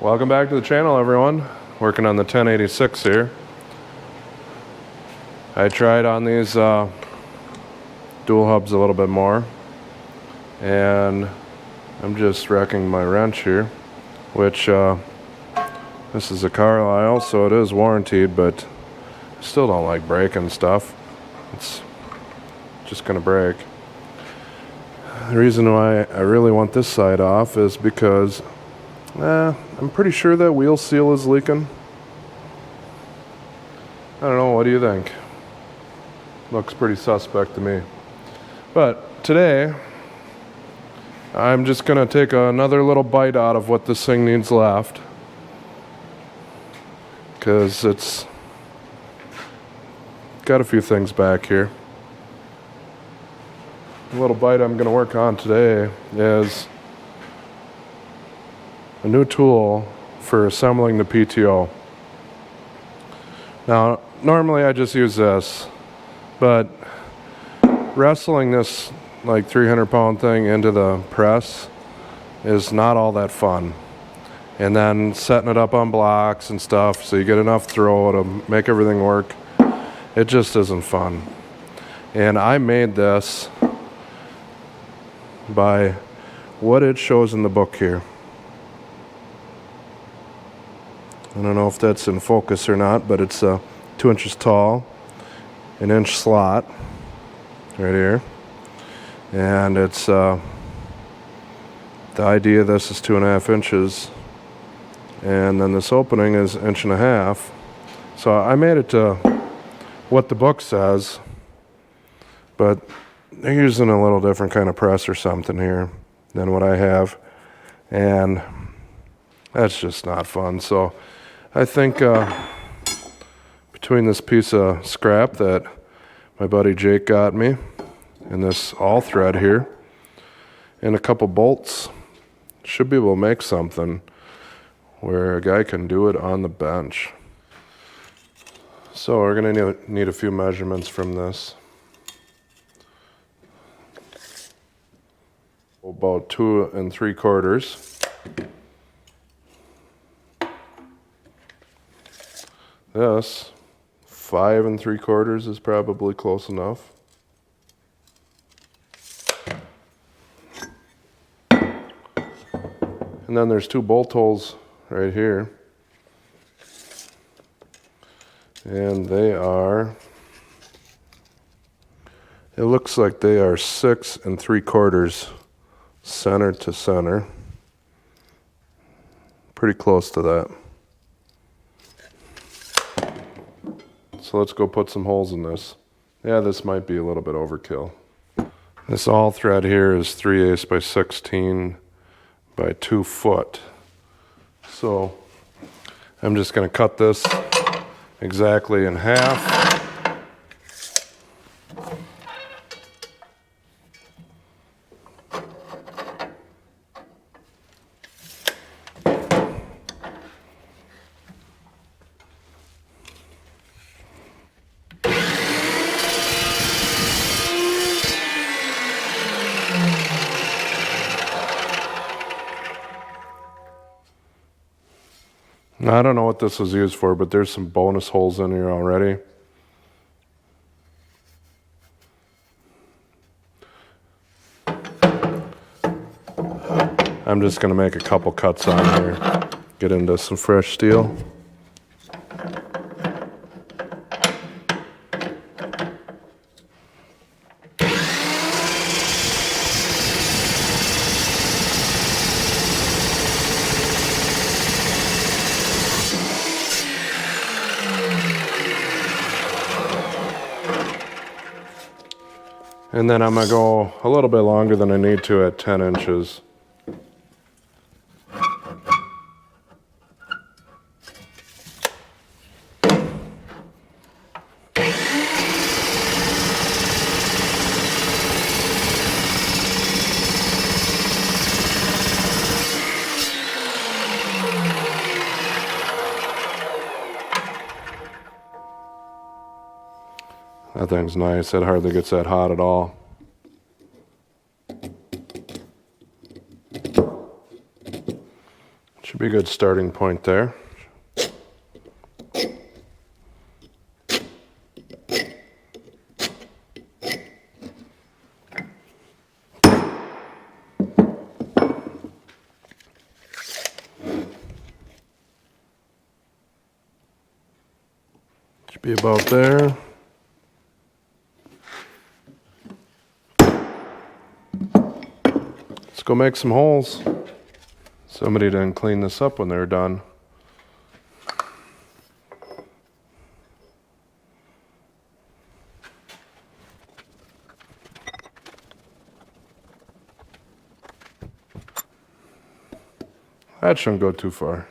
Welcome back to the channel, everyone. Working on the 1086 here. I tried on these dual hubs a little bit more, and I'm just wrecking my wrench here, which this is a Carlisle, so it is warranted, but I still don't like breaking stuff. It's just gonna break. The reason why I really want this side off is because I'm pretty sure that wheel seal is leaking. I don't know, what do you think? Looks pretty suspect to me. But today, I'm just gonna take another little bite out of what this thing needs left, because it's got a few things back here. The little bite I'm gonna work on today is a new tool for assembling the PTO. Now, normally I just use this, but wrestling this like 300-pound thing into the press is not all that fun. And then setting it up on blocks and stuff so you get enough throw to make everything work, it just isn't fun. And I made this by what it shows in the book here. I don't know if that's in focus or not, but it's 2 inches tall, 1 inch slot right here, and it's the idea of this is 2.5 inches, and then this opening is 1.5 inches. So I made it to what the book says, but they're using a little different kind of press or something here than what I have, and that's just not fun. So I think between this piece of scrap that my buddy Jake got me and this all thread here and a couple bolts, should be able to make something where a guy can do it on the bench. So we're gonna need a few measurements from this. About 2 3/4. This 5 3/4 is probably close enough. And then there's 2 bolt holes right here, and they are, it looks like they are 6 3/4 center to center. Pretty close to that. So let's go put some holes in this. Yeah, this might be a little bit overkill. This all thread here is 3/8 by 16 by 2 foot. So I'm just gonna cut this exactly in half. I don't know what this was used for, but there's some bonus holes in here already. I'm just going to make a couple cuts on here, get into some fresh steel. And then I'm going to go a little bit longer than I need to at 10 inches. That thing's nice. It hardly gets that hot at all. Should be a good starting point there. Should be about there. Let's go make some holes. Somebody didn't clean this up when they were done. That shouldn't go too far.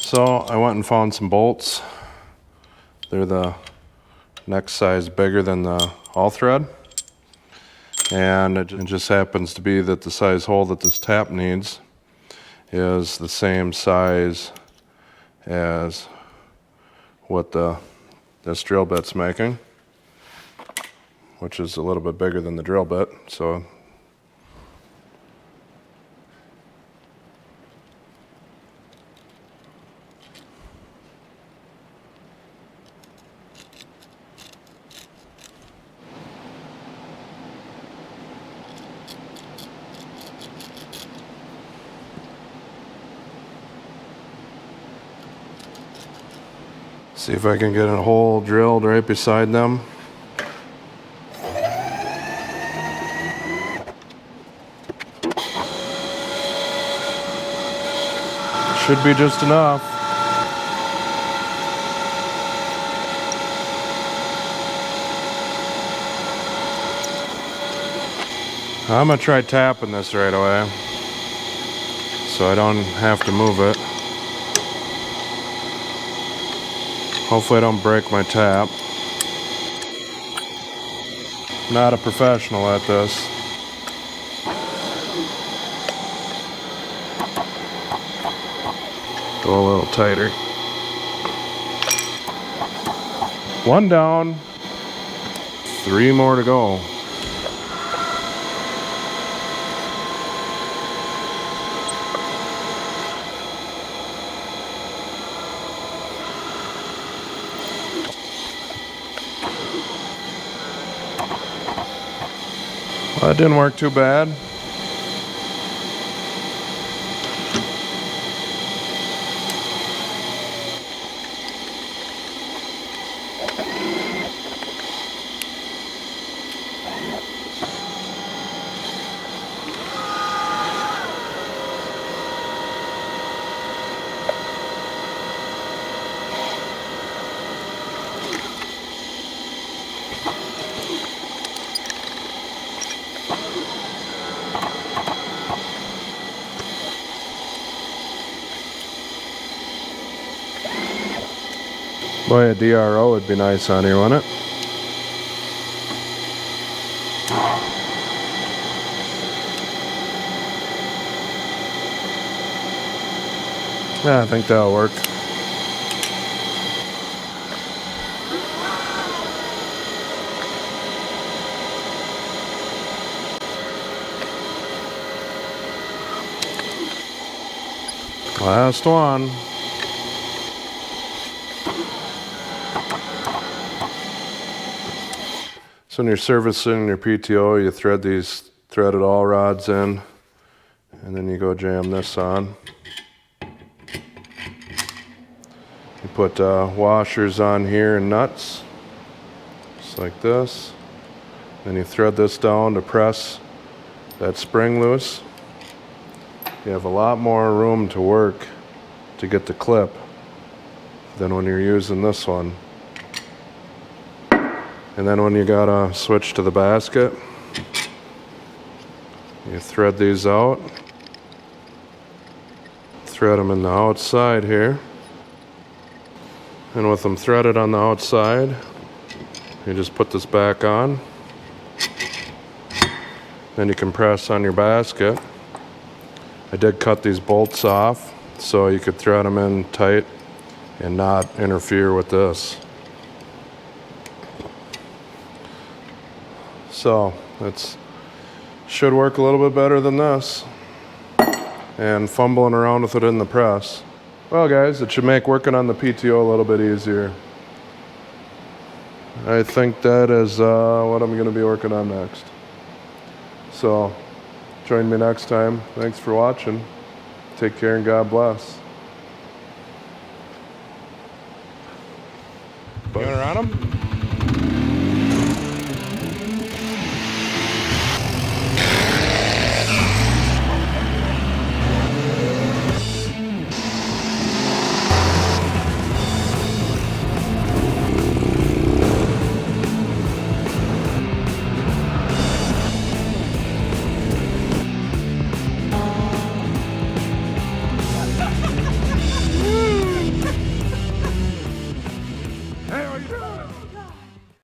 So I went and found some bolts. They're the next size bigger than the all thread. And it just happens to be that the size hole that this tap needs is the same size as what this drill bit's making, which is a little bit bigger than the drill bit. So see if I can get a hole drilled right beside them. Should be just enough. I'm gonna try tapping this right away so I don't have to move it. Hopefully I don't break my tap. Not a professional at this. Go a little tighter. One down. 3 more to go. Well, that didn't work too bad. Boy, a DRO would be nice on here, wouldn't it? Yeah, I think that'll work. Last one. So when you're servicing your PTO, you thread these threaded all rods in, and then you go jam this on. You put washers on here and nuts, just like this. Then you thread this down to press that spring loose. You have a lot more room to work to get the clip than when you're using this one. And then when you gotta switch to the basket, You thread these out. Thread them in the outside here. And with them threaded on the outside, you just put this back on. Then you compress on your basket. I did cut these bolts off so you could thread them in tight and not interfere with this. So it should work a little bit better than this. And fumbling around with it in the press. Well guys, it should make working on the PTO a little bit easier. I think that is what I'm going to be working on next. So, join me next time. Thanks for watching. Take care and God bless. You want to run them?